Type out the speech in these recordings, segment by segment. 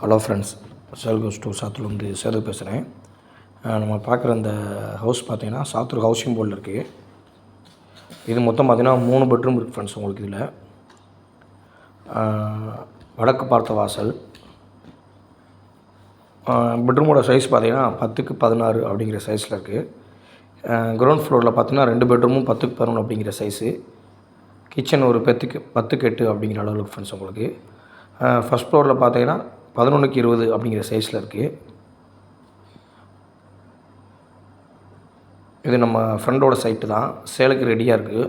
Hello friends, சேல்கோஸ் two சாத்தூர்லேருந்து Setu பேசுகிறேன். நம்ம பார்க்குற இந்த ஹவுஸ் பார்த்தீங்கன்னா சாத்தூர் ஹவுசிங் போர்டில் இருக்குது. இது மொத்தம் பார்த்தீங்கன்னா 3 பெட்ரூம் இருக்குது ஃப்ரெண்ட்ஸ். உங்களுக்கு இதில் வடக்கு பார்த்த வாசல். பெட்ரூமோட சைஸ் பார்த்தீங்கன்னா 10க்கு 16 அப்படிங்கிற சைஸில் இருக்குது. கிரவுண்ட் ஃப்ளோரில் பார்த்தீங்கன்னா 2 பெட்ரூமும் 10க்கு 11 அப்படிங்கிற சைஸு. கிச்சன் ஒரு 10க்கு 8 அப்படிங்கிற அளவுக்கு ஃப்ரெண்ட்ஸ். உங்களுக்கு ஃபஸ்ட் ஃப்ளோரில் பார்த்தீங்கன்னா 11க்கு 20 அப்படிங்கிற சைஸில் இருக்குது. இது நம்ம ஃப்ரெண்டோட சைட்டு தான், சேலுக்கு ரெடியாக இருக்குது.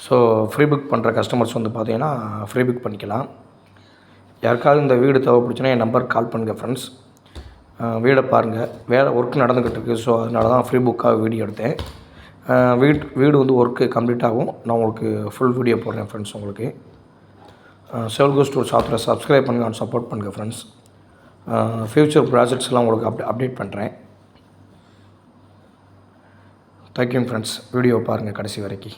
ஸோ ஃப்ரீ புக் பண்ணுற கஸ்டமர்ஸ் வந்து பார்த்தீங்கன்னா ஃப்ரீ புக் பண்ணிக்கலாம். யாருக்காவது இந்த வீடு தேவைப்படுச்சுன்னா என் நம்பருக்கு கால் பண்ணுங்கள் ஃப்ரெண்ட்ஸ். வீடை பாருங்கள், வேலை ஒர்க் நடந்துக்கிட்டு இருக்குது. ஸோ அதனால தான் ஃப்ரீ புக்காக வீடியோ எடுத்தேன். வீடு வந்து ஒர்க்கு கம்ப்ளீட் ஆகும். நான் உங்களுக்கு ஃபுல் வீடியோ போடுறேன் ஃப்ரெண்ட்ஸ். உங்களுக்கு சேல்கோஸ் டூ சாத்தூரை சப்ஸ்கிரைப் பண்ணுங்கள் அண்ட் சப்போர்ட் பண்ணுங்கள் ஃப்ரெண்ட்ஸ். ஃப்யூச்சர் ப்ராஜெக்ட்ஸ்லாம் உங்களுக்கு அப்டேட் பண்ணுறேன். Thank you friends. வீடியோ பாருங்கள் கடைசி வரைக்கும்.